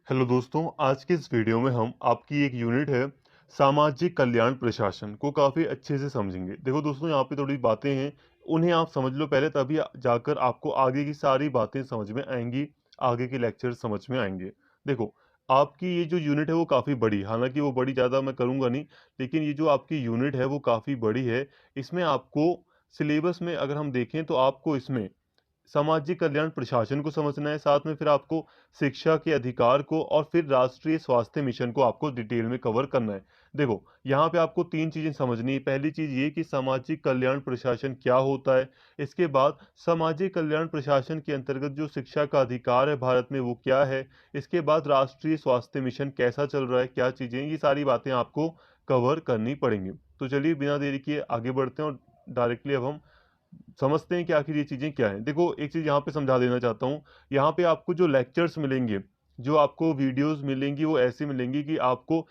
Hello दोस्तों, आज के इस वीडियो में हम आपकी एक यूनिट है सामाजिक कल्याण प्रशासन को काफ़ी अच्छे से समझेंगे। देखो दोस्तों, यहाँ पे थोड़ी बातें हैं, उन्हें आप समझ लो पहले, तभी जाकर आपको आगे की सारी बातें समझ में आएंगी, आगे के लेक्चर समझ में आएंगे। देखो, आपकी ये जो यूनिट है वो काफ़ी बड़ी, हालांकि वो बड़ी ज़्यादा मैं करूँगा नहीं, लेकिन ये जो आपकी यूनिट है वो काफ़ी बड़ी है। इसमें आपको सिलेबस में अगर हम देखें तो आपको इसमें सामाजिक कल्याण प्रशासन को समझना है, साथ में फिर आपको शिक्षा के अधिकार को और फिर राष्ट्रीय स्वास्थ्य मिशन को आपको डिटेल में कवर करना है। देखो, यहाँ पे आपको तीन चीजें समझनी है। पहली चीज ये कि सामाजिक कल्याण प्रशासन क्या होता है। इसके बाद सामाजिक कल्याण प्रशासन के अंतर्गत जो शिक्षा का अधिकार है भारत में वो क्या है। इसके बाद राष्ट्रीय स्वास्थ्य मिशन कैसा चल रहा है, क्या चीजें, ये सारी बातें आपको कवर करनी पड़ेंगी। तो चलिए बिना देरी किए आगे बढ़ते हैं और डायरेक्टली अब हम समझते हैं कि आखिर ये चीज़ें क्या हैं। देखो, एक चीज़ यहाँ पे समझा देना चाहता हूँ, यहाँ पे आपको जो लेक्चर्स मिलेंगे, जो आपको वीडियोज़ मिलेंगी, वो ऐसी मिलेंगी कि आपको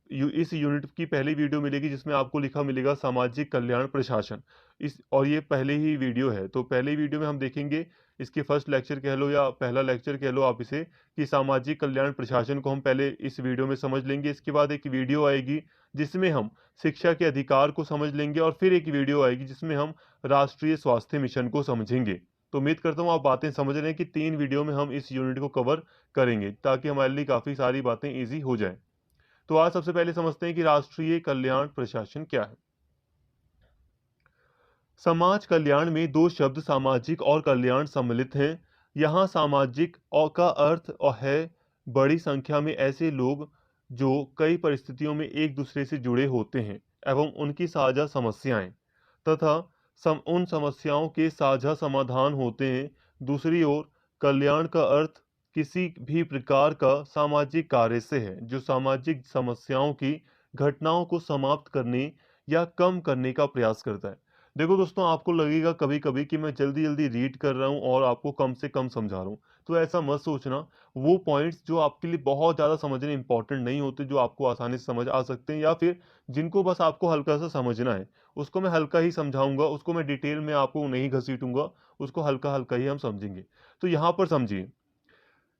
इस यूनिट की पहली वीडियो मिलेगी जिसमें आपको लिखा मिलेगा सामाजिक कल्याण प्रशासन। इस और ये पहले ही वीडियो है, तो पहले वीडियो में हम देखेंगे, इसके फर्स्ट लेक्चर कह लो या पहला लेक्चर कह लो आप इसे, कि सामाजिक कल्याण प्रशासन को हम पहले इस वीडियो में समझ लेंगे। इसके बाद एक वीडियो आएगी जिसमें हम शिक्षा के अधिकार को समझ लेंगे, और फिर एक वीडियो आएगी जिसमें हम राष्ट्रीय स्वास्थ्य मिशन को समझेंगे। तो उम्मीद करता हूँ आप बातें समझ रहे हैं कि तीन वीडियो में हम इस यूनिट को कवर करेंगे, ताकि हमारे लिए काफ़ी सारी बातें ईजी हो जाए। तो आज सबसे पहले समझते हैं कि राष्ट्रीय कल्याण प्रशासन क्या है। समाज कल्याण में दो शब्द सामाजिक और कल्याण सम्मिलित हैं। यहाँ सामाजिक और का अर्थ और है बड़ी संख्या में ऐसे लोग जो कई परिस्थितियों में एक दूसरे से जुड़े होते हैं एवं उनकी साझा समस्याएं तथा उन समस्याओं के साझा समाधान होते हैं। दूसरी ओर कल्याण का अर्थ किसी भी प्रकार का सामाजिक कार्य से है जो सामाजिक समस्याओं की घटनाओं को समाप्त करने या कम करने का प्रयास करता है। देखो दोस्तों, आपको लगेगा कभी कभी कि मैं जल्दी जल्दी रीड कर रहा हूँ और आपको कम से कम समझा रहा हूँ, तो ऐसा मत सोचना। वो पॉइंट्स जो आपके लिए बहुत ज़्यादा समझने इंपॉर्टेंट नहीं होते, जो आपको आसानी से समझ आ सकते हैं, या फिर जिनको बस आपको हल्का सा समझना है, उसको मैं हल्का ही समझाऊंगा, उसको मैं डिटेल में आपको नहीं घसीटूंगा, उसको हल्का हल्का ही हम समझेंगे। तो यहाँ पर समझिए,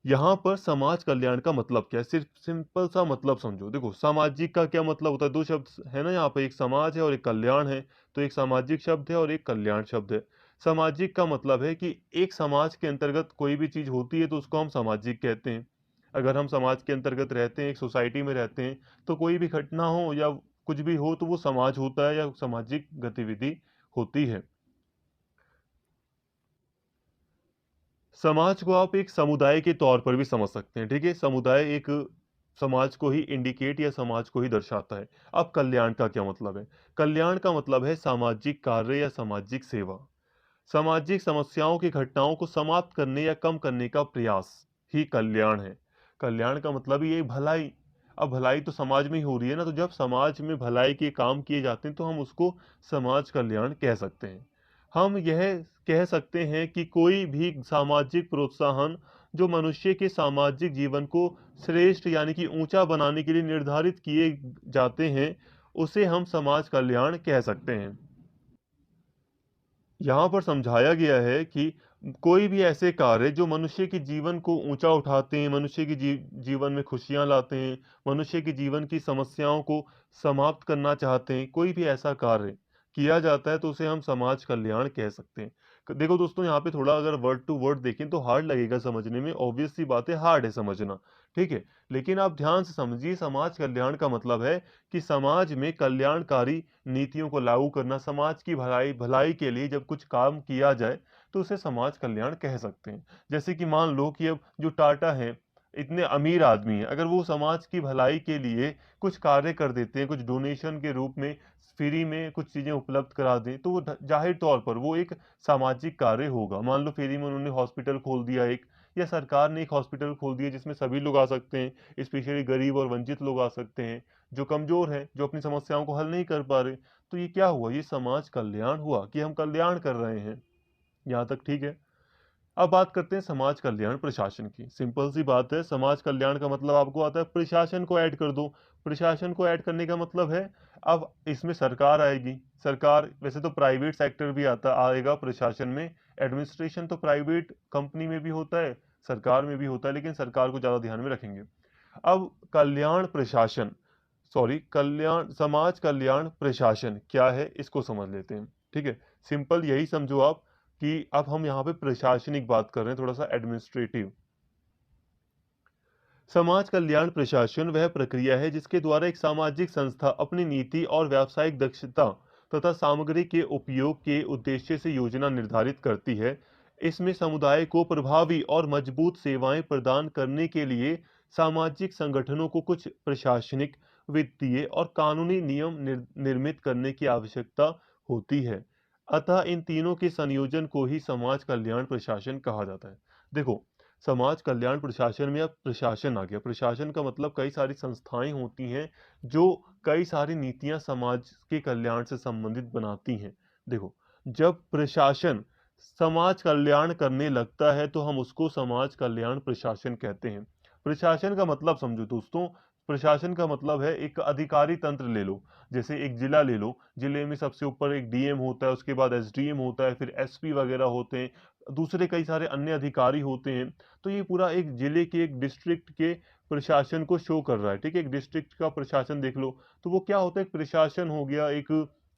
यहाँ पर समाज कल्याण का मतलब क्या है, सिर्फ सिंपल सा मतलब समझो। देखो, सामाजिक का क्या मतलब होता है, दो शब्द है ना यहाँ पे, एक समाज है और एक कल्याण है। तो एक सामाजिक शब्द है और एक कल्याण शब्द है। सामाजिक का मतलब है कि एक समाज के अंतर्गत कोई भी चीज होती है तो उसको हम सामाजिक कहते हैं। अगर हम समाज के अंतर्गत रहते हैं, एक सोसाइटी में रहते हैं, तो कोई भी घटना हो या कुछ भी हो तो वो समाज होता है या सामाजिक गतिविधि होती है। समाज को आप एक समुदाय के तौर पर भी समझ सकते हैं, ठीक है। समुदाय एक समाज को ही इंडिकेट या समाज को ही दर्शाता है। अब कल्याण का क्या मतलब है। कल्याण का मतलब है सामाजिक कार्य या सामाजिक सेवा, सामाजिक समस्याओं की घटनाओं को समाप्त करने या कम करने का प्रयास ही कल्याण है। कल्याण का मतलब ही है भलाई। अब भलाई तो समाज में ही हो रही है ना, तो जब समाज में भलाई के काम किए जाते हैं तो हम उसको समाज कल्याण कह सकते हैं। हम यह कह सकते हैं कि कोई भी सामाजिक प्रोत्साहन जो मनुष्य के सामाजिक जीवन को श्रेष्ठ यानी कि ऊंचा बनाने के लिए निर्धारित किए जाते हैं, उसे हम समाज कल्याण कह सकते हैं। यहाँ पर समझाया गया है कि कोई भी ऐसे कार्य जो मनुष्य के जीवन को ऊंचा उठाते हैं, मनुष्य की जीवन में खुशियां लाते हैं, मनुष्य के जीवन की समस्याओं को समाप्त करना चाहते हैं, कोई भी ऐसा कार्य किया जाता है तो उसे हम समाज कल्याण कह सकते हैं। देखो दोस्तों, यहाँ पे थोड़ा अगर वर्ड टू वर्ड देखें तो हार्ड लगेगा समझने में, ऑब्वियस सी बात है, हार्ड है समझना, ठीक है। लेकिन आप ध्यान से समझिए, समाज कल्याण का मतलब है कि समाज में कल्याणकारी नीतियों को लागू करना, समाज की भलाई भलाई के लिए जब कुछ काम किया जाए तो उसे समाज कल्याण कह सकते हैं। जैसे कि मान लो कि अब जो टाटा है, इतने अमीर आदमी हैं, अगर वो समाज की भलाई के लिए कुछ कार्य कर देते हैं, कुछ डोनेशन के रूप में फ्री में कुछ चीजें उपलब्ध करा दें, तो वो जाहिर तौर पर वो एक सामाजिक कार्य होगा। मान लो फ्री में उन्होंने हॉस्पिटल खोल दिया एक, या सरकार ने एक हॉस्पिटल खोल दिया जिसमें सभी लोग आ सकते हैं, स्पेशली गरीब और वंचित लोग आ सकते हैं, जो कमजोर हैं, जो अपनी समस्याओं को हल नहीं कर पा रहे। तो ये क्या हुआ, ये समाज कल्याण हुआ कि हम कल्याण कर रहे हैं। यहाँ तक ठीक है। अब बात करते हैं समाज कल्याण प्रशासन की। सिंपल सी बात है, समाज कल्याण का मतलब आपको आता है, प्रशासन को ऐड कर दो। प्रशासन को ऐड करने का मतलब है, अब इसमें सरकार आएगी। सरकार, वैसे तो प्राइवेट सेक्टर भी आता आएगा प्रशासन में, एडमिनिस्ट्रेशन तो प्राइवेट कंपनी में भी होता है, सरकार में भी होता है, लेकिन सरकार को ज़्यादा ध्यान में रखेंगे। अब कल्याण प्रशासन, सॉरी कल्याण, समाज कल्याण प्रशासन क्या है इसको समझ लेते हैं। ठीक है, सिंपल यही समझो आप कि अब हम यहाँ पे प्रशासनिक बात कर रहे हैं, थोड़ा सा एडमिनिस्ट्रेटिव। समाज कल्याण प्रशासन वह प्रक्रिया है जिसके द्वारा एक सामाजिक संस्था अपनी नीति और व्यावसायिक दक्षता तथा सामग्री के उपयोग के उद्देश्य से योजना निर्धारित करती है। इसमें समुदाय को प्रभावी और मजबूत सेवाएं प्रदान करने के लिए सामाजिक संगठनों को कुछ प्रशासनिक, वित्तीय और कानूनी नियम निर्मित करने की आवश्यकता होती है। अतः इन तीनों के संयोजन को ही समाज कल्याण प्रशासन कहा जाता है। देखो, समाज कल्याण प्रशासन में अब प्रशासन आ गया। प्रशासन का मतलब कई सारी संस्थाएं होती हैं जो कई सारी नीतियां समाज के कल्याण से संबंधित बनाती हैं। देखो, जब प्रशासन समाज कल्याण करने लगता है तो हम उसको समाज कल्याण प्रशासन कहते हैं। प्रशासन का मतलब समझो दोस्तों, प्रशासन का मतलब है एक अधिकारी तंत्र ले लो। जैसे एक जिला ले लो, जिले में सबसे ऊपर एक डीएम होता है, उसके बाद एसडीएम होता है, फिर एसपी वगैरह होते हैं, दूसरे कई सारे अन्य अधिकारी होते हैं। तो ये पूरा एक जिले के, एक डिस्ट्रिक्ट के प्रशासन को शो कर रहा है। ठीक है, एक डिस्ट्रिक्ट का प्रशासन देख लो तो वो क्या होता है, एक प्रशासन हो गया, एक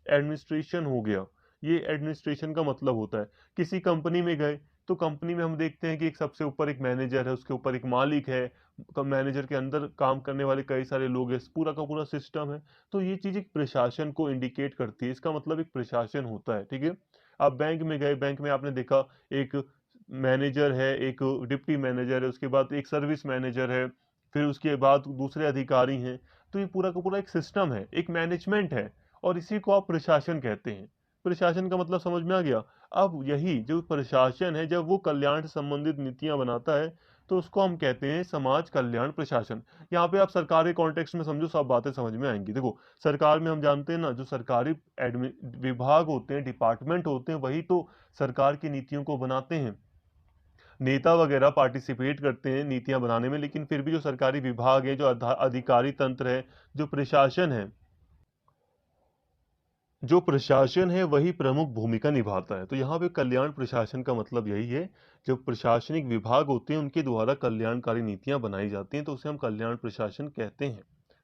एडमिनिस्ट्रेशन हो गया। ये एडमिनिस्ट्रेशन का मतलब होता है। किसी कंपनी में गए तो कंपनी में हम देखते हैं कि एक सबसे ऊपर एक मैनेजर है, उसके ऊपर एक मालिक है, मैनेजर के अंदर काम करने वाले कई सारे लोग हैं, पूरा का पूरा सिस्टम है। तो ये चीज एक प्रशासन को इंडिकेट करती है, इसका मतलब एक प्रशासन होता है। ठीक है, आप बैंक में गए, बैंक में आपने देखा एक मैनेजर है, एक डिप्टी मैनेजर है, उसके बाद एक सर्विस मैनेजर है, फिर उसके बाद दूसरे अधिकारी हैं। तो ये पूरा का पूरा एक सिस्टम है, एक मैनेजमेंट है, और इसी को आप प्रशासन कहते हैं। प्रशासन का मतलब समझ में आ गया। अब यही जो प्रशासन है, जब वो कल्याण से संबंधित नीतियां बनाता है तो उसको हम कहते हैं समाज कल्याण प्रशासन। यहाँ पे आप सरकारी कॉन्टेक्स्ट में समझो, सब बातें समझ में आएंगी। देखो, सरकार में हम जानते हैं ना, जो सरकारी विभाग होते हैं, डिपार्टमेंट होते हैं, वही तो सरकार की नीतियों को बनाते हैं। नेता वगैरह पार्टिसिपेट करते हैं नीतियां बनाने में, लेकिन फिर भी जो सरकारी विभाग है, जो अधिकारी तंत्र है, जो प्रशासन है, जो प्रशासन है वही प्रमुख भूमिका निभाता है। तो यहाँ पे कल्याण प्रशासन का मतलब यही है, जो प्रशासनिक विभाग होते हैं उनके द्वारा कल्याणकारी नीतियां बनाई जाती हैं तो उसे हम कल्याण प्रशासन कहते हैं।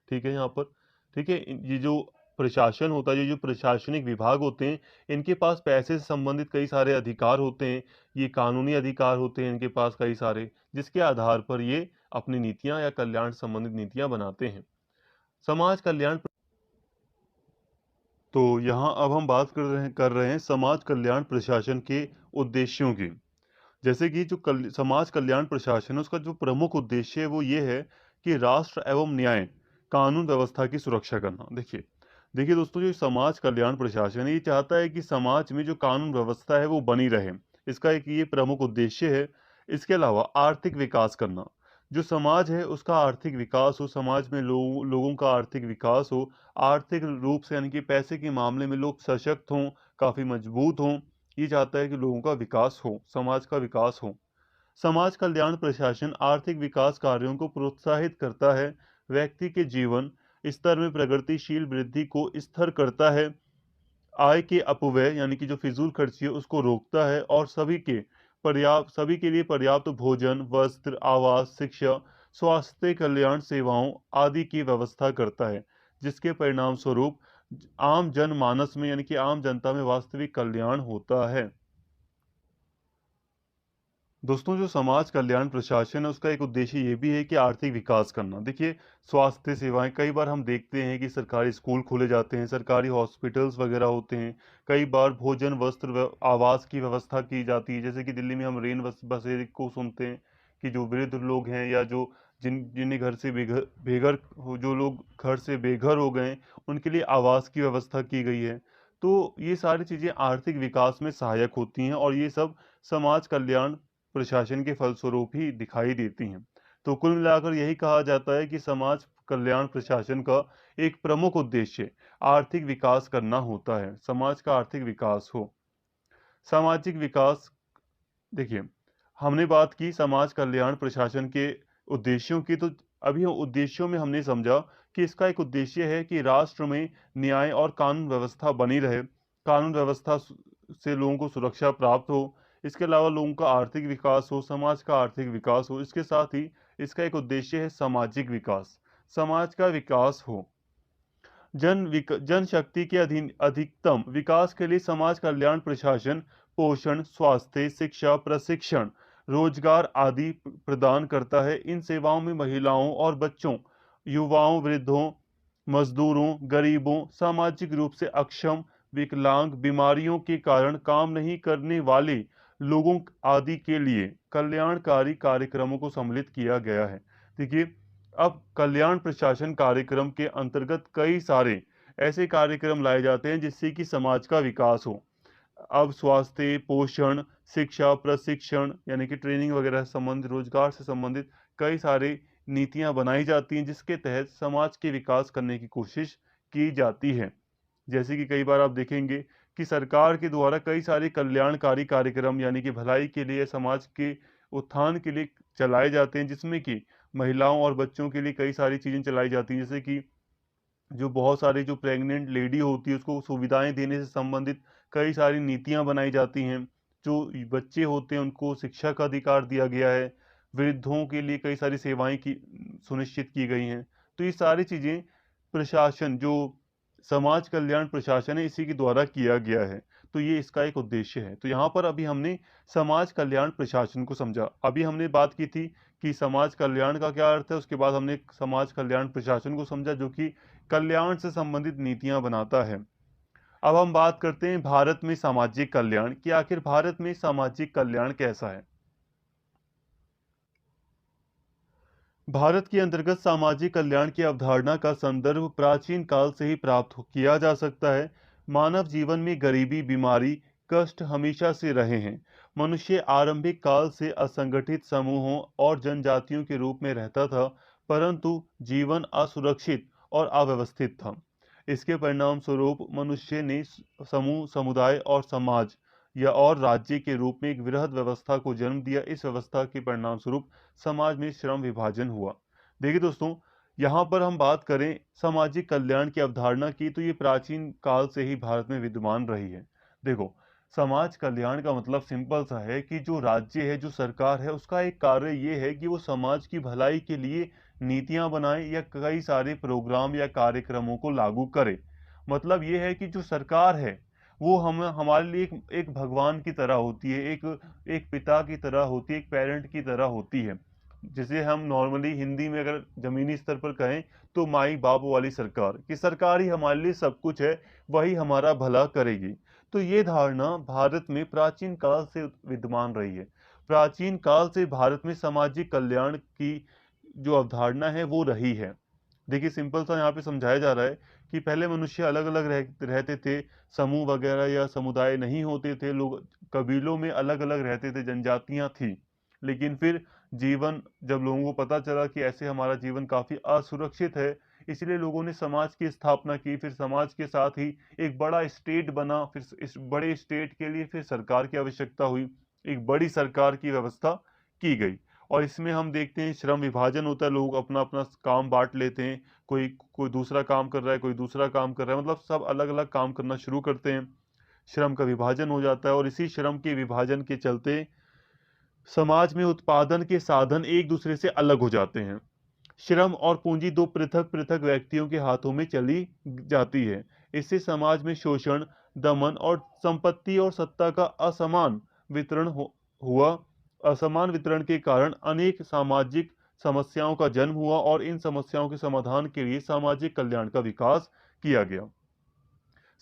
ठीक है, यहाँ पर ठीक है, ये जो प्रशासन होता है, ये जो प्रशासनिक विभाग होते हैं, इनके पास पैसे से संबंधित कई सारे अधिकार होते हैं, ये कानूनी अधिकार होते हैं इनके पास कई सारे, जिसके आधार पर ये अपनी नीतियां या कल्याण संबंधित नीतियां बनाते हैं। समाज कल्याण, तो यहाँ अब हम बात कर रहे हैं समाज कल्याण प्रशासन के उद्देश्यों की। जैसे कि जो समाज कल्याण प्रशासन है, उसका जो प्रमुख उद्देश्य है वो ये है कि राष्ट्र एवं न्याय कानून व्यवस्था की सुरक्षा करना। देखिए, देखिए दोस्तों, जो समाज कल्याण प्रशासन है, ये चाहता है कि समाज में जो कानून व्यवस्था है वो बनी रहे। इसका एक ये प्रमुख उद्देश्य है। इसके अलावा आर्थिक विकास करना, जो समाज है उसका आर्थिक विकास हो, समाज में लोगों का आर्थिक विकास हो, आर्थिक रूप से यानी कि पैसे के मामले में लोग सशक्त हों, काफी मजबूत हों। ये चाहता है कि लोगों का विकास हो, समाज का विकास हो। समाज कल्याण प्रशासन आर्थिक विकास कार्यों को प्रोत्साहित करता है, व्यक्ति के जीवन स्तर में प्रगतिशील वृद्धि को स्थिर करता है, आय के अपव्यय यानी कि जो फिजूल खर्ची है उसको रोकता है, और सभी के लिए पर्याप्त भोजन, वस्त्र, आवास, शिक्षा, स्वास्थ्य कल्याण सेवाओं आदि की व्यवस्था करता है, जिसके परिणाम स्वरूप आम जनमानस में यानी कि आम जनता में वास्तविक कल्याण होता है। दोस्तों, जो समाज कल्याण प्रशासन है उसका एक उद्देश्य ये भी है कि आर्थिक विकास करना। देखिए, स्वास्थ्य सेवाएं, कई बार हम देखते हैं कि सरकारी स्कूल खोले जाते हैं, सरकारी हॉस्पिटल्स वगैरह होते हैं, कई बार भोजन, वस्त्र, आवास की व्यवस्था की जाती है। जैसे कि दिल्ली में हम रेन बसेरे को सुनते हैं कि जो वृद्ध लोग हैं या जो जिन्हें घर से बेघर बेघर जो लोग घर से बेघर हो गए, उनके लिए आवास की व्यवस्था की गई है। तो ये सारी चीज़ें आर्थिक विकास में सहायक होती हैं, और ये सब समाज कल्याण प्रशासन के फलस्वरूप ही दिखाई देती हैं। तो कुल मिलाकर यही कहा जाता है कि समाज कल्याण प्रशासन का एक प्रमुख उद्देश्य आर्थिक विकास करना होता है, समाज का आर्थिक विकास हो। सामाजिक विकास, देखिए, हमने बात की समाज कल्याण प्रशासन के उद्देश्यों की, तो अभी उद्देश्यों में हमने समझा कि इसका एक उद्देश्य है कि राष्ट्र में न्याय और कानून व्यवस्था बनी रहे, कानून व्यवस्था से लोगों को सुरक्षा प्राप्त हो, इसके अलावा लोगों का आर्थिक विकास हो, समाज का आर्थिक विकास हो। इसके साथ ही इसका एक उद्देश्य है सामाजिक विकास, समाज का विकास हो। जनशक्ति के अधिकतम विकास के लिए समाज कल्याण प्रशासन पोषण, स्वास्थ्य, शिक्षा, प्रशिक्षण, रोजगार आदि प्रदान करता है। इन सेवाओं में महिलाओं और बच्चों, युवाओं, वृद्धों, मजदूरों, गरीबों, सामाजिक रूप से अक्षम, विकलांग, बीमारियों के कारण काम नहीं करने वाले लोगों आदि के लिए कल्याणकारी कार्यक्रमों को सम्मिलित किया गया है। देखिए, अब कल्याण प्रशासन कार्यक्रम के अंतर्गत कई सारे ऐसे कार्यक्रम लाए जाते हैं जिससे कि समाज का विकास हो। अब स्वास्थ्य, पोषण, शिक्षा, प्रशिक्षण यानी कि ट्रेनिंग वगैरह से संबंधित, रोजगार से संबंधित कई सारी नीतियां बनाई जाती हैं जिसके तहत समाज के विकास करने की कोशिश की जाती है। जैसे कि कई बार आप देखेंगे कि सरकार के द्वारा कई सारे कल्याणकारी कार्यक्रम यानी कि भलाई के लिए, समाज के उत्थान के लिए चलाए जाते हैं, जिसमें कि महिलाओं और बच्चों के लिए कई सारी चीज़ें चलाई जाती हैं। जैसे कि जो बहुत सारी जो प्रेग्नेंट लेडी होती है उसको सुविधाएं देने से संबंधित कई सारी नीतियां बनाई जाती हैं। जो बच्चे होते हैं उनको शिक्षा का अधिकार दिया गया है। वृद्धों के लिए कई सारी सेवाएं की सुनिश्चित की गई हैं। तो ये सारी चीजें प्रशासन जो समाज कल्याण प्रशासन है इसी के द्वारा किया गया है। तो ये इसका एक उद्देश्य है। तो यहाँ पर अभी हमने समाज कल्याण प्रशासन को समझा। अभी हमने बात की थी कि समाज कल्याण का क्या अर्थ है, उसके बाद हमने समाज कल्याण प्रशासन को समझा जो कि कल्याण से संबंधित नीतियां बनाता है। अब हम बात करते हैं भारत में सामाजिक कल्याण कि आखिर भारत में सामाजिक कल्याण कैसा है। भारत के अंतर्गत सामाजिक कल्याण की अवधारणा का संदर्भ प्राचीन काल से ही प्राप्त किया जा सकता है। मानव जीवन में गरीबी, बीमारी, कष्ट हमेशा से रहे हैं। मनुष्य आरंभिक काल से असंगठित समूहों और जनजातियों के रूप में रहता था, परंतु जीवन असुरक्षित और अव्यवस्थित था। इसके परिणाम स्वरूप मनुष्य ने समूह, समुदाय और समाज या और राज्य के रूप में एक वृहद व्यवस्था को जन्म दिया। इस व्यवस्था के परिणाम स्वरूप समाज में श्रम विभाजन हुआ। देखिए दोस्तों, यहाँ पर हम बात करें सामाजिक कल्याण की अवधारणा की तो ये प्राचीन काल से ही भारत में विद्यमान रही है। देखो, समाज कल्याण का मतलब सिंपल सा है कि जो राज्य है, जो सरकार है, उसका एक कार्य ये है कि वो समाज की भलाई के लिए नीतियां बनाए या कई सारे प्रोग्राम या कार्यक्रमों को लागू करे। मतलब ये है कि जो सरकार है वो हम हमारे लिए एक भगवान की तरह होती है, एक एक पिता की तरह होती है, एक पेरेंट की तरह होती है। जिसे हम नॉर्मली हिंदी में अगर जमीनी स्तर पर कहें तो माई बाप वाली सरकार, कि सरकार ही हमारे लिए सब कुछ है, वही हमारा भला करेगी। तो ये धारणा भारत में प्राचीन काल से विद्यमान रही है। प्राचीन काल से भारत में सामाजिक कल्याण की जो अवधारणा है वो रही है। देखिए, सिंपल सा यहाँ पे समझाया जा रहा है कि पहले मनुष्य अलग अलग रहते थे, समूह वगैरह या समुदाय नहीं होते थे, लोग कबीलों में अलग अलग रहते थे, जनजातियां थी। लेकिन फिर जीवन, जब लोगों को पता चला कि ऐसे हमारा जीवन काफी असुरक्षित है, इसलिए लोगों ने समाज की स्थापना की। फिर समाज के साथ ही एक बड़ा स्टेट बना, फिर इस बड़े स्टेट के लिए फिर सरकार की आवश्यकता हुई, एक बड़ी सरकार की व्यवस्था की गई। और इसमें हम देखते हैं श्रम विभाजन होता है, लोग अपना अपना काम बांट लेते हैं। कोई कोई दूसरा काम कर रहा है, कोई दूसरा काम कर रहा है, मतलब सब अलग अलग काम करना शुरू करते हैं। श्रम का विभाजन हो जाता है और इसी श्रम के विभाजन के चलते समाज में उत्पादन के साधन एक दूसरे से अलग हो जाते हैं। श्रम और पूंजी दो पृथक पृथक व्यक्तियों के हाथों में चली जाती है। इससे समाज में शोषण, दमन और संपत्ति और सत्ता का असमान वितरण हुआ। असमान वितरण के कारण अनेक सामाजिक समस्याओं का जन्म हुआ और इन समस्याओं के समाधान के लिए सामाजिक कल्याण का विकास किया गया।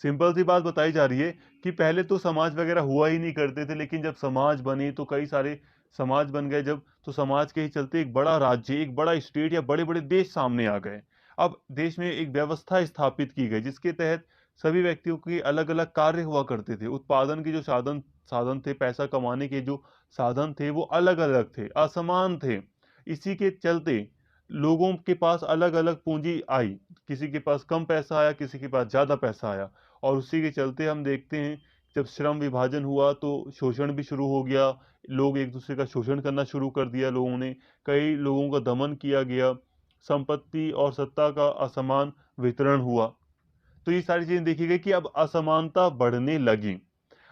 सिंपल सी बात बताई जा रही है कि पहले तो समाज वगैरह हुआ ही नहीं करते थे, लेकिन जब समाज बने तो कई सारे समाज बन गए जब, तो समाज के ही चलते एक बड़ा राज्य, एक बड़ा स्टेट या बड़े बड़े देश सामने आ गए। अब देश में एक व्यवस्था स्थापित की गई जिसके तहत सभी व्यक्तियों के अलग अलग कार्य हुआ करते थे। उत्पादन के जो साधन साधन थे, पैसा कमाने के जो साधन थे, वो अलग अलग थे, असमान थे। इसी के चलते लोगों के पास अलग अलग पूंजी आई। किसी के पास कम पैसा आया, किसी के पास ज्यादा पैसा आया। और उसी के चलते हम देखते हैं जब श्रम विभाजन हुआ तो शोषण भी शुरू हो गया। लोग एक दूसरे का शोषण करना शुरू कर दिया, लोगों ने कई लोगों का दमन किया गया, संपत्ति और सत्ता का असमान वितरण हुआ। तो ये सारी चीजें देखी गई कि अब असमानता बढ़ने लगी।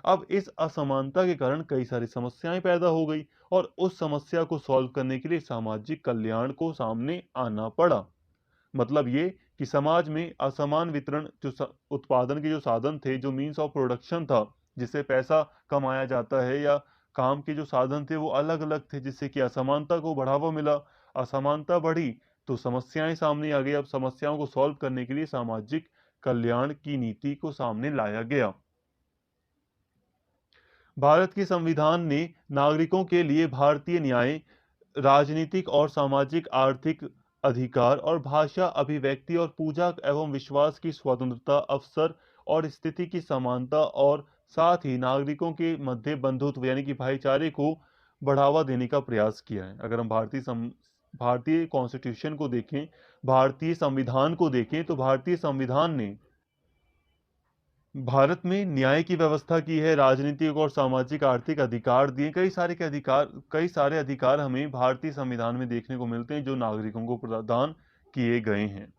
अब इस असमानता के कारण कई सारी समस्याएं पैदा हो गई और उस समस्या को सॉल्व करने के लिए सामाजिक कल्याण को सामने आना पड़ा। मतलब ये कि समाज में असमान वितरण जो उत्पादन के जो साधन थे, जो मीन्स ऑफ प्रोडक्शन था, जिससे पैसा कमाया जाता है, या काम के जो साधन थे वो अलग अलग थे, जिससे कि असमानता को बढ़ावा मिला। असमानता बढ़ी तो समस्याएं सामने आ गई। अब समस्याओं को सॉल्व करने के लिए सामाजिक कल्याण की नीति को सामने लाया गया। भारत के संविधान ने नागरिकों के लिए भारतीय न्याय, राजनीतिक और सामाजिक आर्थिक अधिकार और भाषा अभिव्यक्ति और पूजा एवं विश्वास की स्वतंत्रता, अवसर और स्थिति की समानता और साथ ही नागरिकों के मध्य बंधुत्व यानी कि भाईचारे को बढ़ावा देने का प्रयास किया है। अगर हम भारतीय कॉन्स्टिट्यूशन को देखें, भारतीय संविधान को देखें, तो भारतीय संविधान ने भारत में न्याय की व्यवस्था की है, राजनीतिक और सामाजिक आर्थिक अधिकार दिए। कई सारे अधिकार हमें भारतीय संविधान में देखने को मिलते हैं जो नागरिकों को प्रदान किए गए हैं।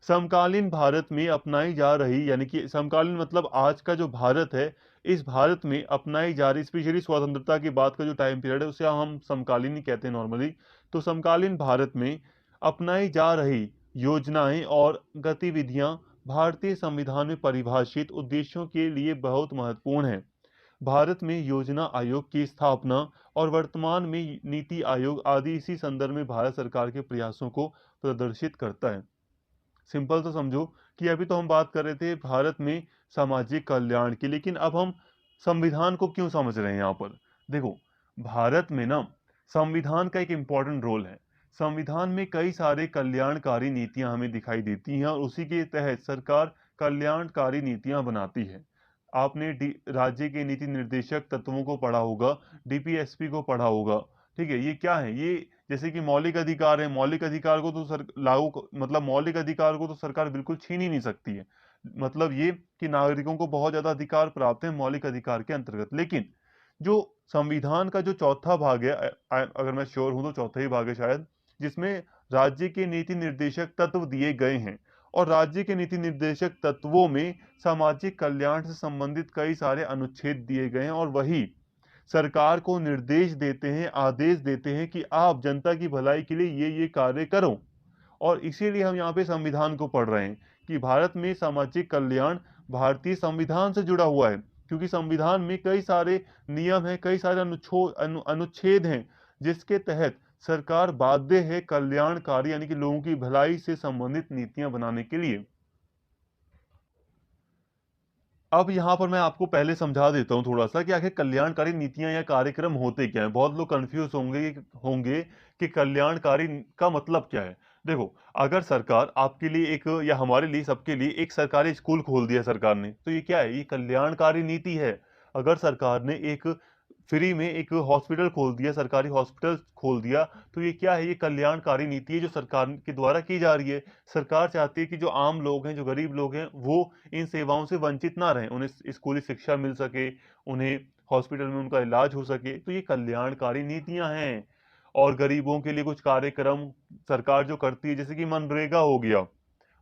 समकालीन भारत में अपनाई जा रही, यानी कि समकालीन मतलब आज का जो भारत है, इस भारत में अपनाई जा रही, स्पेशली स्वतंत्रता के बाद का जो टाइम पीरियड है उसे हम समकालीन ही कहते हैं नॉर्मली। तो समकालीन भारत में अपनाई जा रही योजनाएं और गतिविधियां भारतीय संविधान में परिभाषित उद्देश्यों के लिए बहुत महत्वपूर्ण है। भारत में योजना आयोग की स्थापना और वर्तमान में नीति आयोग आदि इसी संदर्भ में भारत सरकार के प्रयासों को प्रदर्शित करता है। सिंपल तो समझो कि अभी तो हम बात कर रहे थे भारत में सामाजिक कल्याण की, लेकिन अब हम संविधान को क्यों समझ रहे हैं यहाँ पर। देखो, भारत में ना संविधान का एक इम्पॉर्टेंट रोल है। संविधान में कई सारे कल्याणकारी नीतियां हमें दिखाई देती हैं और उसी के तहत सरकार कल्याणकारी नीतियां बनाती है। आपने राज्य के नीति निर्देशक तत्वों को पढ़ा होगा, डीपीएसपी को पढ़ा होगा। ठीक है, ये क्या है? ये जैसे कि मौलिक अधिकार है, मौलिक अधिकार को तो मतलब मौलिक अधिकार को तो सरकार बिल्कुल छीन ही नहीं सकती है। मतलब ये कि नागरिकों को बहुत ज्यादा अधिकार प्राप्त है मौलिक अधिकार के अंतर्गत। लेकिन जो संविधान का जो चौथा भाग है, अगर मैं श्योर हूं तो चौथा ही भाग है शायद, जिसमें राज्य के नीति निर्देशक तत्व दिए गए हैं, और राज्य के नीति निर्देशक तत्वों में सामाजिक कल्याण से संबंधित कई सारे अनुच्छेद दिए गए हैं, और वही सरकार को निर्देश देते हैं, आदेश देते हैं कि आप जनता की भलाई के लिए ये कार्य करो। और इसीलिए हम यहाँ पे संविधान को पढ़ रहे हैं कि भारत में सामाजिक कल्याण भारतीय संविधान से जुड़ा हुआ है, क्योंकि संविधान में कई सारे नियम हैं, कई सारे अनुच्छेद हैं, जिसके तहत सरकार बाध्य है कल्याणकारी यानी कि लोगों की भलाई से संबंधित नीतियां बनाने के लिए। अब यहाँ पर मैं आपको पहले समझा देता हूँ थोड़ा सा कि आखिर कल्याणकारी नीतियां या कार्यक्रम होते क्या हैं। बहुत लोग कंफ्यूज होंगे कि कल्याणकारी का मतलब क्या है। देखो, अगर सरकार आपके लिए एक, या हमारे लिए, सबके लिए एक सरकारी स्कूल खोल दिया सरकार ने, तो ये क्या है? ये कल्याणकारी नीति है। अगर सरकार ने एक फ्री में एक हॉस्पिटल खोल दिया, सरकारी हॉस्पिटल खोल दिया, तो ये क्या है? ये कल्याणकारी नीति है जो सरकार के द्वारा की जा रही है। सरकार चाहती है कि जो आम लोग हैं, जो गरीब लोग हैं, वो इन सेवाओं से वंचित ना रहें, उन्हें स्कूली शिक्षा मिल सके, उन्हें हॉस्पिटल में उनका इलाज हो सके। तो ये कल्याणकारी नीतियां हैं। और गरीबों के लिए कुछ कार्यक्रम सरकार जो करती है, जैसे कि मनरेगा हो गया,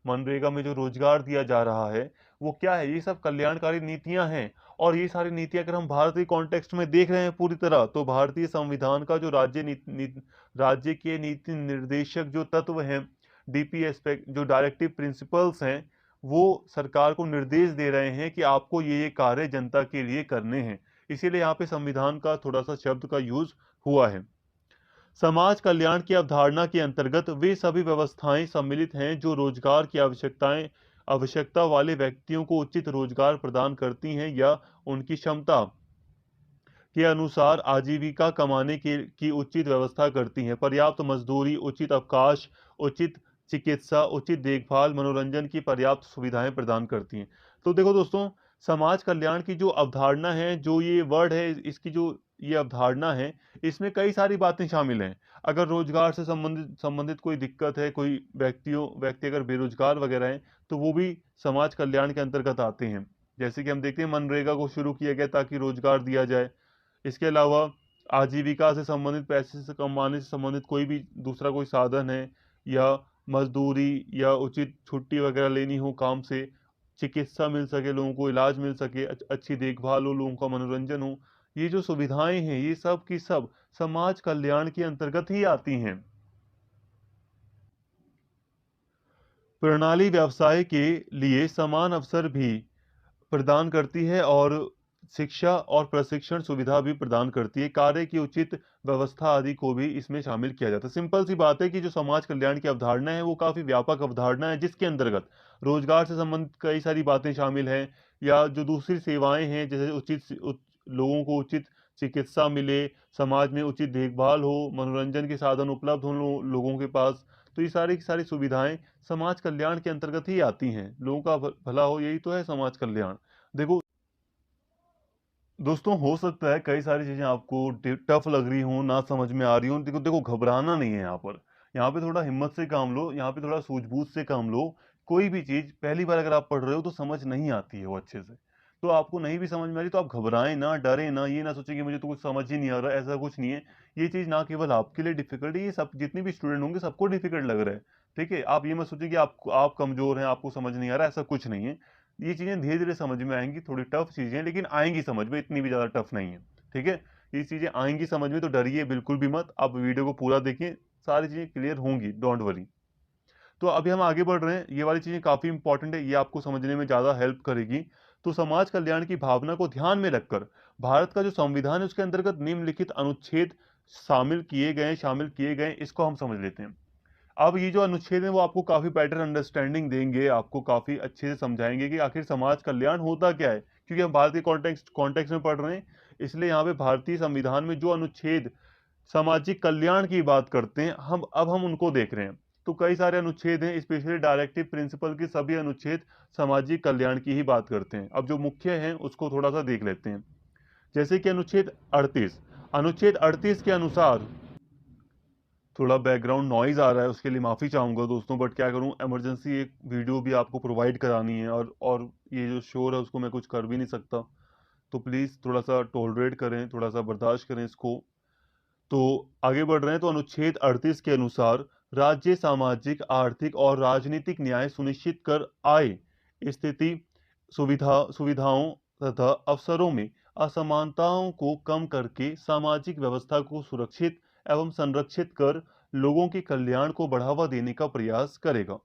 मनरेगा में जो रोजगार दिया जा रहा है, वो क्या है? ये सब कल्याणकारी नीतियां हैं। और ये सारी नीतियां अगर हम भारतीय कॉन्टेक्स्ट में देख रहे हैं पूरी तरह, तो भारतीय संविधान का जो राज्य के नीति निर्देशक जो तत्व हैं, डीपीएस पे जो डायरेक्टिव प्रिंसिपल्स हैं, वो सरकार को निर्देश दे रहे हैं कि आपको ये कार्य जनता के लिए करने हैं। इसीलिए यहाँ पे संविधान का थोड़ा सा शब्द का यूज हुआ है। समाज कल्याण की अवधारणा के अंतर्गत वे सभी व्यवस्थाएं सम्मिलित हैं जो रोजगार की आवश्यकता वाले व्यक्तियों को उचित रोजगार प्रदान करती हैं या उनकी क्षमता के अनुसार आजीविका कमाने की उचित व्यवस्था करती हैं। पर्याप्त मजदूरी, उचित अवकाश, उचित चिकित्सा, उचित देखभाल, मनोरंजन की पर्याप्त सुविधाएं प्रदान करती हैं। तो देखो दोस्तों, समाज कल्याण की जो अवधारणा है, जो ये वर्ड है, इसकी जो ये अवधारणा है, इसमें कई सारी बातें शामिल हैं। अगर रोजगार से संबंधित कोई दिक्कत है, कोई व्यक्ति अगर बेरोजगार वगैरह हैं, तो वो भी समाज कल्याण के अंतर्गत आते हैं। जैसे कि हम देखते हैं मनरेगा को शुरू किया गया ताकि रोजगार दिया जाए। इसके अलावा आजीविका से संबंधित, पैसे से कमाने से संबंधित कोई भी दूसरा कोई साधन है, या मजदूरी या उचित छुट्टी वगैरह लेनी हो काम से, चिकित्सा मिल सके, लोगों को इलाज मिल सके, अच्छी देखभाल हो, लोगों का मनोरंजन हो। ये जो सुविधाएं हैं ये सब की सब समाज कल्याण के अंतर्गत ही आती हैं। प्रणाली व्यवसाय के लिए समान अवसर भी प्रदान करती है और शिक्षा और प्रशिक्षण सुविधा भी प्रदान करती है। कार्य की उचित व्यवस्था आदि को भी इसमें शामिल किया जाता है। सिंपल सी बात है कि जो समाज कल्याण की अवधारणा है वो काफ़ी व्यापक अवधारणा है, जिसके अंतर्गत रोजगार से संबंधित कई सारी बातें शामिल हैं, या जो दूसरी सेवाएं हैं जैसे लोगों को उचित चिकित्सा मिले, समाज में उचित देखभाल हो, मनोरंजन के साधन उपलब्ध हों लोगों के पास। तो ये सारी की सारी सुविधाएं समाज कल्याण के अंतर्गत ही आती हैं। लोगों का भला हो, यही तो है समाज कल्याण। देखो दोस्तों, हो सकता है कई सारी चीज़ें आपको टफ लग रही हों, ना समझ में आ रही हों। देखो देखो, घबराना नहीं है यहाँ पर। यहाँ पे थोड़ा हिम्मत से काम लो, यहाँ पे थोड़ा सूझबूझ से काम लो। कोई भी चीज़ पहली बार अगर आप पढ़ रहे हो तो समझ नहीं आती है वो अच्छे से। तो आपको नहीं भी समझ में आ रही तो आप घबराएं ना, डरें ना, ये ना सोचें कि मुझे तो कुछ समझ ही नहीं आ रहा। ऐसा कुछ नहीं है। ये चीज़ ना केवल आपके लिए डिफिकल्ट है, ये सब जितने भी स्टूडेंट होंगे सबको डिफिकल्ट लग रहा है। ठीक है, आप ये मत सोचिए कि आप कमजोर हैं, आपको समझ नहीं आ रहा, ऐसा कुछ नहीं है। ये चीज़ें धीरे-धीरे समझ में आएँगी, थोड़ी टफ चीज़ें हैं लेकिन आएँगी समझ में, इतनी भी ज़्यादा टफ नहीं है, ठीक है? ये चीज़ें आएँगी समझ में, तो डरिए बिल्कुल भी मत, आप वीडियो को पूरा देखें, सारी चीज़ें क्लियर होंगी, डोंट वरी। तो अभी हम आगे बढ़ रहे हैं, ये वाली चीज़ें काफ़ी इंपॉर्टेंट है, ये आपको समझने में ज़्यादा हेल्प करेगी। तो समाज कल्याण की भावना को ध्यान में रखकर भारत का जो संविधान है उसके अंतर्गत निम्नलिखित अनुच्छेद शामिल किए गए हैं, इसको हम समझ लेते हैं। अब ये जो अनुच्छेद है वो आपको काफ़ी बेटर अंडरस्टैंडिंग देंगे, आपको काफ़ी अच्छे से समझाएंगे कि आखिर समाज कल्याण होता क्या है, क्योंकि हम भारतीय कॉन्टेक्स्ट कॉन्टेक्स्ट में पढ़ रहे हैं। इसलिए यहाँ पे भारतीय संविधान में जो अनुच्छेद सामाजिक कल्याण की बात करते हैं, हम उनको देख रहे हैं। तो कई सारे अनुच्छेद हैं, स्पेशली डायरेक्टिव प्रिंसिपल के सभी अनुच्छेद सामाजिक कल्याण की ही बात करते हैं। अब जो मुख्य हैं उसको थोड़ा सा देख लेते हैं। जैसे कि अनुच्छेद 38 के अनुसार, थोड़ा बैकग्राउंड नॉइज़ आ रहा है उसके लिए माफ़ी चाहूँगा दोस्तों, बट क्या करूँ, इमरजेंसी एक वीडियो भी आपको प्रोवाइड करानी है, और ये जो शोर है उसको मैं कुछ कर भी नहीं सकता। तो प्लीज़ थोड़ा सा टॉलरेट करें, थोड़ा सा बर्दाश्त करें इसको। तो आगे बढ़ रहे हैं। तो अनुच्छेद 38 के अनुसार राज्य सामाजिक, आर्थिक और राजनीतिक न्याय सुनिश्चित कर आए स्थिति, सुविधाओं तथा अवसरों में असमानताओं को कम करके सामाजिक व्यवस्था को सुरक्षित एवं संरक्षित कर लोगों के कल्याण को बढ़ावा देने का प्रयास करेगा।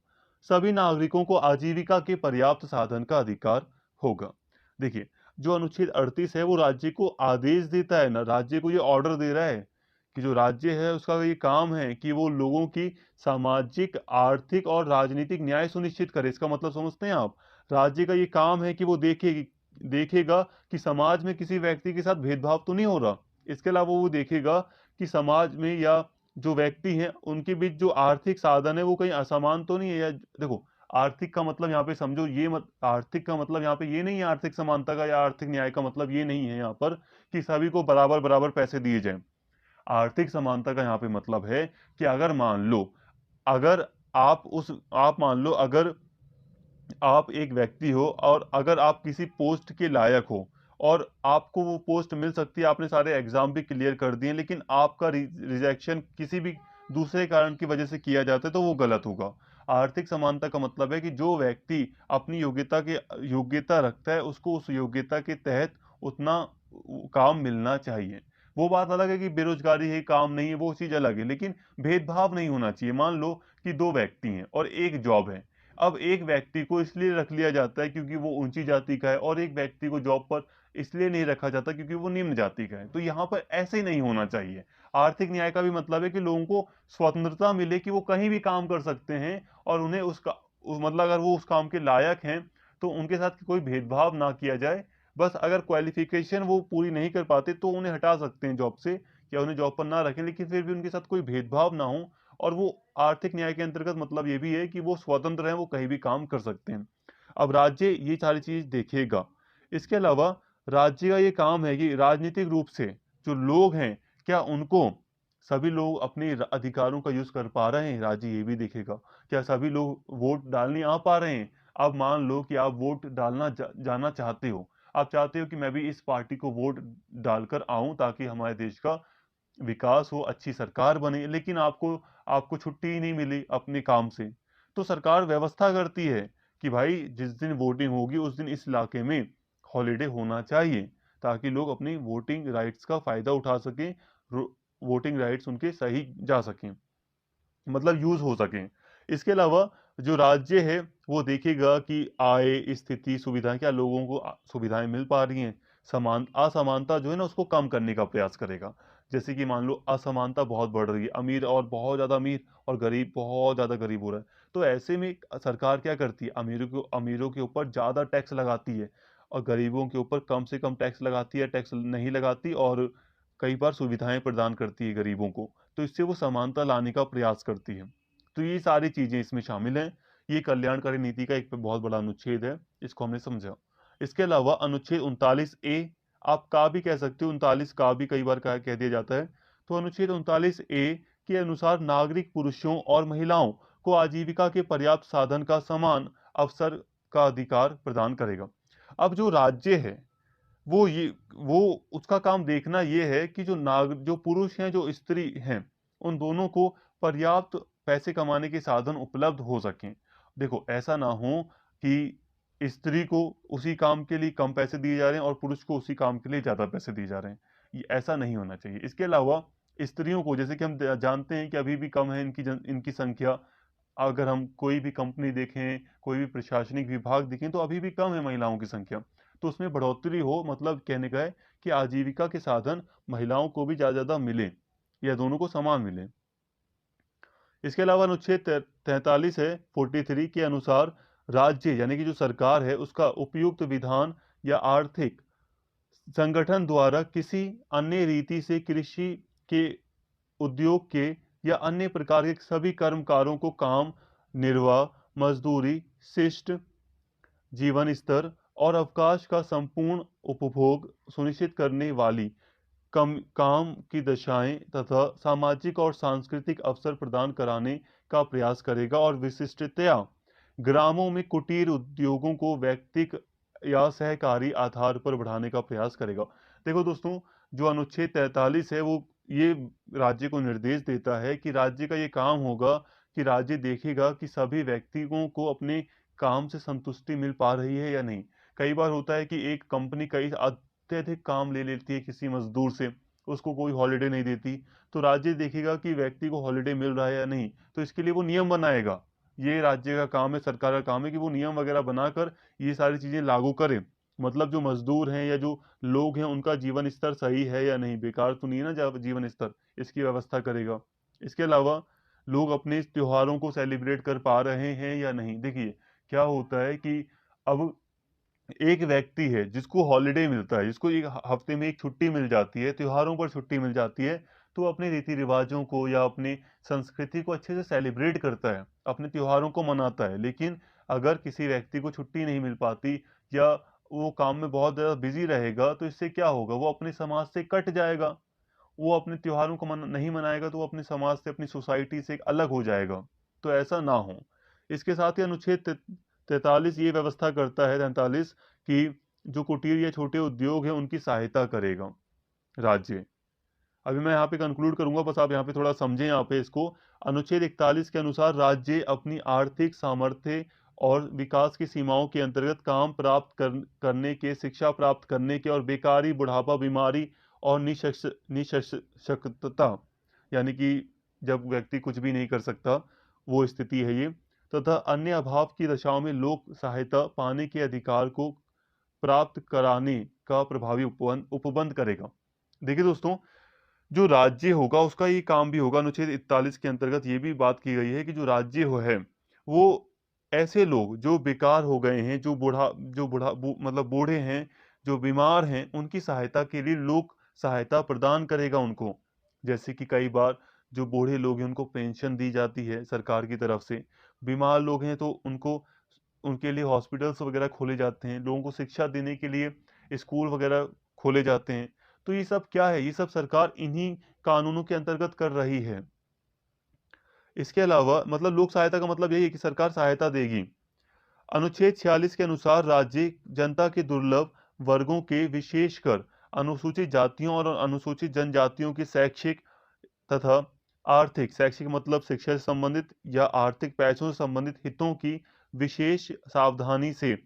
सभी नागरिकों को आजीविका के पर्याप्त साधन का अधिकार होगा। देखिए, जो अनुच्छेद 38 है वो राज्य को आदेश देता है ना, राज्य को ये ऑर्डर दे रहा है कि जो राज्य है उसका ये काम है कि वो लोगों की सामाजिक, आर्थिक और राजनीतिक न्याय सुनिश्चित करे। इसका मतलब समझते हैं आप? राज्य का ये काम है कि वो देखेगा कि समाज में किसी व्यक्ति के साथ भेदभाव तो नहीं हो रहा। इसके अलावा वो देखेगा कि समाज में या जो व्यक्ति हैं उनके बीच जो आर्थिक साधन है वो कहीं असमान तो नहीं है। या देखो, आर्थिक का मतलब यहाँ पे समझो ये मत, आर्थिक का मतलब यहाँ पे ये नहीं है, आर्थिक समानता का या आर्थिक न्याय का मतलब ये नहीं है यहाँ पर कि सभी को बराबर बराबर पैसे दिए जाएं। आर्थिक समानता का यहाँ पे मतलब है कि अगर आप मान लो, अगर आप एक व्यक्ति हो और अगर आप किसी पोस्ट के लायक हो और आपको वो पोस्ट मिल सकती है, आपने सारे एग्जाम भी क्लियर कर दिए, लेकिन आपका रिजेक्शन किसी भी दूसरे कारण की वजह से किया जाता है, तो वो गलत होगा। आर्थिक समानता का मतलब है कि जो व्यक्ति अपनी योग्यता रखता है उसको उस योग्यता के तहत उतना काम मिलना चाहिए। वो बात अलग है कि बेरोजगारी है, काम नहीं है, वो चीज़ अलग है, लेकिन भेदभाव नहीं होना चाहिए। मान लो कि दो व्यक्ति हैं और एक जॉब है। अब एक व्यक्ति को इसलिए रख लिया जाता है क्योंकि वो ऊंची जाति का है, और एक व्यक्ति को जॉब पर इसलिए नहीं रखा जाता क्योंकि वो निम्न जाति का है। तो यहाँ पर ऐसे नहीं होना चाहिए। आर्थिक न्याय का भी मतलब है कि लोगों को स्वतंत्रता मिले कि वो कहीं भी काम कर सकते हैं, और उन्हें मतलब अगर वो उस काम के लायक हैं तो उनके साथ कोई भेदभाव ना किया जाए। बस अगर क्वालिफिकेशन वो पूरी नहीं कर पाते तो उन्हें हटा सकते हैं जॉब से, या उन्हें जॉब पर ना रखें, लेकिन फिर भी उनके साथ कोई भेदभाव ना हो। और वो आर्थिक न्याय के अंतर्गत मतलब ये भी है कि वो स्वतंत्र हैं, वो कहीं भी काम कर सकते हैं। अब राज्य ये सारी चीज देखेगा। इसके अलावा राज्य का ये काम है कि राजनीतिक रूप से जो लोग हैं, क्या उनको सभी लोग अपने अधिकारों का यूज कर पा रहे हैं, राज्य ये भी देखेगा। क्या सभी लोग वोट डालने आ पा रहे हैं? अब मान लो कि आप वोट डालना जाना चाहते हो, आप चाहते हो कि मैं भी इस पार्टी को वोट डालकर आऊं ताकि हमारे देश का विकास हो, अच्छी सरकार बने, लेकिन आपको आपको छुट्टी ही नहीं मिली अपने काम से। तो सरकार व्यवस्था करती है कि भाई जिस दिन वोटिंग होगी उस दिन इस इलाके में हॉलीडे होना चाहिए, ताकि लोग अपनी वोटिंग राइट्स का फायदा उठा सकें, वोटिंग राइट्स उनके सही जा सकें, मतलब यूज हो सकें। इसके अलावा जो राज्य है वो देखेगा कि आय, स्थिति, सुविधाएं, क्या लोगों को सुविधाएं मिल पा रही हैं। समान असमानता जो है ना उसको कम करने का प्रयास करेगा। जैसे कि मान लो असमानता बहुत बढ़ रही है, अमीर और बहुत ज्यादा अमीर और गरीब बहुत ज्यादा गरीब हो रहा है, तो ऐसे में सरकार क्या करती है, अमीरों के ऊपर ज्यादा टैक्स लगाती है और गरीबों के ऊपर कम से कम टैक्स लगाती है, टैक्स नहीं लगाती, और कई बार सुविधाएं प्रदान करती है गरीबों को। तो इससे वो समानता लाने का प्रयास करती है। तो ये सारी चीजें इसमें शामिल हैं। ये कल्याणकारी नीति का एक बहुत बड़ा अनुच्छेद है, इसको हमने समझा। इसके अलावा अनुच्छेद 39A, आप का भी कह सकते हो, 39 का भी कई बार कह दिया जाता है। तो अनुच्छेद 39A के अनुसार नागरिक पुरुषों और महिलाओं को आजीविका के पर्याप्त साधन का समान अवसर का अधिकार प्रदान करेगा। अब जो राज्य है वो ये वो उसका काम देखना ये है कि जो पुरुष हैं, जो स्त्री हैं, उन दोनों को पर्याप्त पैसे कमाने के साधन उपलब्ध हो सकें। देखो ऐसा ना हो कि स्त्री को उसी काम के लिए कम पैसे दिए जा रहे हैं और पुरुष को उसी काम के लिए ज्यादा पैसे दिए जा रहे हैं। ये ऐसा नहीं होना चाहिए। इसके अलावा स्त्रियों को, जैसे कि हम जानते हैं कि अभी भी कम है इनकी संख्या। अगर हम कोई भी कंपनी देखें, कोई भी प्रशासनिक विभाग देखें, तो अभी भी कम है महिलाओं की संख्या। तो उसमें बढ़ोतरी हो, मतलब कहने का है कि आजीविका के साधन महिलाओं को भी ज्यादा मिले या दोनों को समान मिले। इसके अलावा अनुच्छेद 43 है, 43 के अनुसार राज्य यानी कि जो सरकार है उसका उपयुक्त विधान या आर्थिक संगठन द्वारा किसी अन्य रीति से कृषि के, उद्योग के या अन्य प्रकार के सभी कर्मकारों को काम, निर्वाह, मजदूरी, शिष्ट जीवन स्तर और अवकाश का संपूर्ण उपभोग सुनिश्चित करने वाली काम की दशाएं तथा सामाजिक और सांस्कृतिक अवसर प्रदान कराने का प्रयास करेगा, और विशिष्टतया ग्रामों में कुटीर उद्योगों को व्यक्तिक या सहकारी आधार पर बढ़ाने का प्रयास करेगा। देखो दोस्तों, जो अनुच्छेद 43 है वो ये राज्य को निर्देश देता है कि राज्य का ये काम होगा कि राज्य देखेगा कि सभी व्यक्तियों को अपने काम से संतुष्टि मिल पा रही है या नहीं। कई बार होता है कि एक कंपनी कई अत्यधिक काम ले लेती है किसी मजदूर से, उसको कोई हॉलिडे नहीं देती। तो राज्य देखेगा कि व्यक्ति को हॉलिडे मिल रहा है या नहीं, तो इसके लिए वो नियम बनाएगा। ये राज्य का काम है, सरकार का काम है कि वो नियम वगैरह बनाकर ये सारी चीजें लागू करे। मतलब जो मजदूर हैं या जो लोग हैं उनका जीवन स्तर सही है या नहीं, बेकार तो नहीं है ना जीवन स्तर, इसकी व्यवस्था करेगा। इसके अलावा लोग अपने त्योहारों को सेलिब्रेट कर पा रहे हैं या नहीं। देखिए क्या होता है कि अब एक व्यक्ति है जिसको हॉलिडे मिलता है, जिसको एक हफ्ते में एक छुट्टी मिल जाती है, त्योहारों पर छुट्टी मिल जाती है, तो वो अपने रीति रिवाजों को या अपनी संस्कृति को अच्छे से सेलिब्रेट करता है, अपने त्योहारों को मनाता है। लेकिन अगर किसी व्यक्ति को छुट्टी नहीं मिल पाती या वो काम में बहुत ज़्यादा बिजी रहेगा, तो इससे क्या होगा, वो अपने समाज से कट जाएगा। वो अपने त्योहारों को नहीं मनाएगा तो वो अपने समाज से, अपनी सोसाइटी से अलग हो जाएगा। तो ऐसा ना हो। इसके साथ ही अनुच्छेद 43 ये व्यवस्था करता है, 43, कि जो कुटीर या छोटे उद्योग हैं उनकी सहायता करेगा राज्य। अभी मैं यहाँ पे कंक्लूड करूंगा, बस आप यहाँ पे थोड़ा समझें यहाँ पे इसको। अनुच्छेद 41 के अनुसार राज्य अपनी आर्थिक सामर्थ्य और विकास की सीमाओं के अंतर्गत काम प्राप्त करने के, शिक्षा प्राप्त करने के और बेकारी, बुढ़ापा, बीमारी और निशक्तता, यानी कि जब व्यक्ति कुछ भी नहीं कर सकता, वो स्थिति है ये, तथा अन्य अभाव की दशाओं में लोक सहायता पाने के अधिकार को प्राप्त कराने का प्रभावी उपबंध करेगा। देखिए दोस्तों, जो राज्य होगा उसका ये काम भी होगा। अनुच्छेद 41 के अंतर्गत ये भी बात की गई है कि जो राज्य है वो ऐसे लोग जो बेकार हो गए हैं, मतलब बूढ़े हैं, जो बीमार हैं, उनकी सहायता के लिए लोक सहायता प्रदान करेगा उनको। जैसे कि कई बार जो बूढ़े लोग हैं उनको पेंशन दी जाती है सरकार की तरफ से, बीमार लोग हैं तो उनको, उनके लिए हॉस्पिटल्स वगैरह खोले जाते हैं, लोगों को शिक्षा देने के लिए स्कूल वगैरह खोले जाते हैं। तो ये सब क्या है, ये सब सरकार इन्हीं कानूनों के अंतर्गत कर रही है। इसके अलावा मतलब लोक सहायता का मतलब यही है कि सरकार सहायता देगी। अनुच्छेद 46 के अनुसार राज्य जनता के दुर्लभ वर्गों के, विशेषकर अनुसूचित जातियों और अनुसूचित जनजातियों की शैक्षिक तथा आर्थिक, शैक्षिक मतलब शिक्षा से संबंधित या आर्थिक पैसों से संबंधित हितों की विशेष सावधानी से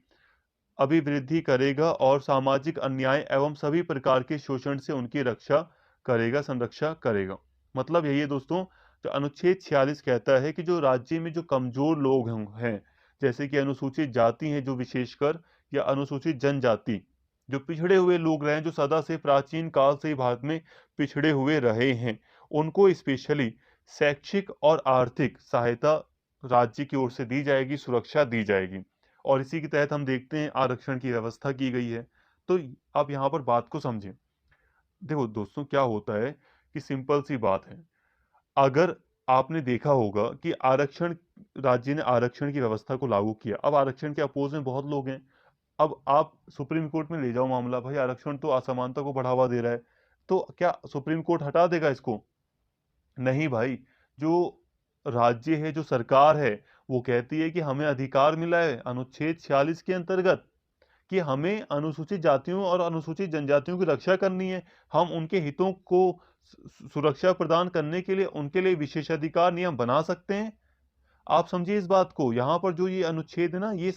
अभिवृद्धि करेगा और सामाजिक अन्याय एवं सभी प्रकार के शोषण से उनकी रक्षा करेगा, संरक्षा करेगा। मतलब यही है दोस्तों, जो अनुच्छेद 46 कहता है कि जो राज्य में जो कमजोर लोग हैं, जैसे कि अनुसूचित जाति हैं जो विशेषकर, या अनुसूचित जनजाति, जो पिछड़े हुए लोग रहे हैं, जो सदा से प्राचीन काल से ही भारत में पिछड़े हुए रहे हैं, उनको स्पेशली शैक्षिक और आर्थिक सहायता राज्य की ओर से दी जाएगी, सुरक्षा दी जाएगी। और इसी के तहत हम देखते हैं आरक्षण की व्यवस्था की गई है। तो आप यहाँ पर बात को समझें। देखो दोस्तों, क्या होता है कि सिंपल सी बात है, अगर आपने देखा होगा कि आरक्षण, राज्य ने आरक्षण की व्यवस्था को लागू किया, अब आरक्षण के अपोज में बहुत लोग हैं। अब आप सुप्रीम कोर्ट में ले जाओ मामला, भाई आरक्षण तो असमानता को बढ़ावा दे रहा है, तो क्या सुप्रीम कोर्ट हटा देगा इसको? नहीं भाई। जो राज्य है, जो सरकार है, वो कहती है कि हमें अधिकार मिला है अनुच्छेद 46 के अंतर्गत कि हमें अनुसूचित जातियों और अनुसूचित जनजातियों की रक्षा करनी है। हम उनके हितों को सुरक्षा प्रदान करने के लिए उनके लिए विशेषाधिकार नियम बना सकते हैं। आप समझिए इस बात को, यहाँ पर जो ये अनुच्छेद है ना, ये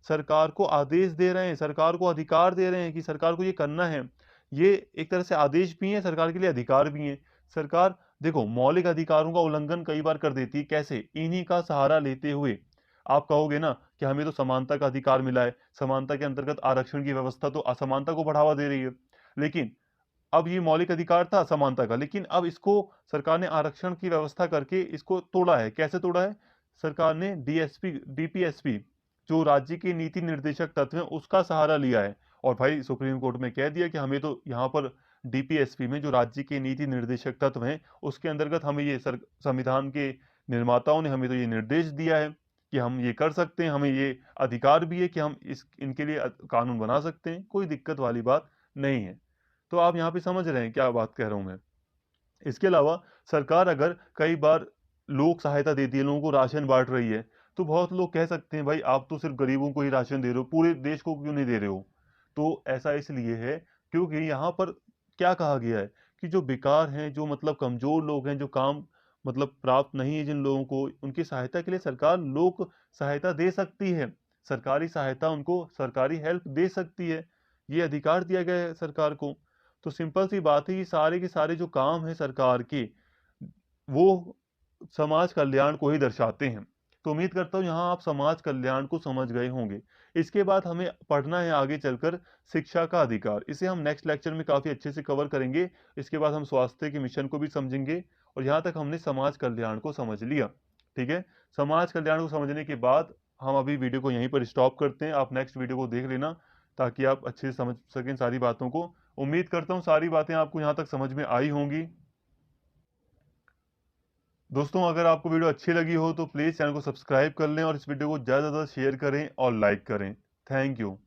सरकार को आदेश दे रहे हैं, सरकार को अधिकार दे रहे हैं कि सरकार को ये करना है। ये एक तरह से आदेश भी है, सरकार के लिए अधिकार भी है। सरकार देखो मौलिक अधिकारों का उल्लंघन कई बार कर देती है, कैसे? इन्हीं का सहारा लेते हुए। आप कहोगे ना कि हमें तो समानता का अधिकार मिला है, समानता के अंतर्गत आरक्षण की व्यवस्था तो असमानता को बढ़ावा दे रही है। लेकिन अब ये मौलिक अधिकार था समानता का, लेकिन अब इसको सरकार ने आरक्षण की व्यवस्था करके इसको तोड़ा है। कैसे तोड़ा है? सरकार ने डीएसपी, डीपीएसपी, जो राज्य के नीति निर्देशक तत्व हैं, उसका सहारा लिया है। और भाई सुप्रीम कोर्ट में कह दिया कि हमें तो यहाँ पर डीपीएसपी में जो राज्य के नीति निर्देशक तत्व हैं, उसके अंतर्गत हमें ये संविधान के निर्माताओं ने हमें तो ये निर्देश दिया है कि हम ये कर सकते हैं, हमें ये अधिकार भी है कि हम इस इनके लिए कानून बना सकते हैं। कोई दिक्कत वाली बात नहीं है। तो आप यहाँ पे समझ रहे हैं क्या बात कह रहा हूँ मैं? इसके अलावा सरकार अगर कई बार लोक सहायता देती है, लोगों को राशन बांट रही है, तो बहुत लोग कह सकते हैं भाई आप तो सिर्फ गरीबों को ही राशन दे रहे हो, पूरे देश को क्यों नहीं दे रहे हो? तो ऐसा इसलिए है क्योंकि यहाँ पर क्या कहा गया है कि जो बेकार हैं, जो मतलब कमजोर लोग हैं, जो काम मतलब प्राप्त नहीं है जिन लोगों को, उनकी सहायता के लिए सरकार लोक सहायता दे सकती है। सरकारी सहायता, उनको सरकारी हेल्प दे सकती है। ये अधिकार दिया गया है सरकार को। तो सिंपल सी बात है, ये सारे के सारे जो काम हैं सरकार के, वो समाज कल्याण को ही दर्शाते हैं। तो उम्मीद करता हूँ यहाँ आप समाज कल्याण को समझ गए होंगे। इसके बाद हमें पढ़ना है आगे चलकर शिक्षा का अधिकार। इसे हम नेक्स्ट लेक्चर में काफ़ी अच्छे से कवर करेंगे। इसके बाद हम स्वास्थ्य के मिशन को भी समझेंगे, और यहाँ तक हमने समाज कल्याण को समझ लिया। ठीक है? समाज कल्याण को समझने के बाद हम अभी वीडियो को यहीं पर स्टॉप करते हैं। आप नेक्स्ट वीडियो को देख लेना ताकि आप अच्छे से समझ सकें सारी बातों को। उम्मीद करता हूँ सारी बातें आपको यहाँ तक समझ में आई होंगी। दोस्तों, अगर आपको वीडियो अच्छी लगी हो तो प्लीज़ चैनल को सब्सक्राइब कर लें और इस वीडियो को ज़्यादा से ज़्यादा शेयर करें और लाइक करें। Thank you.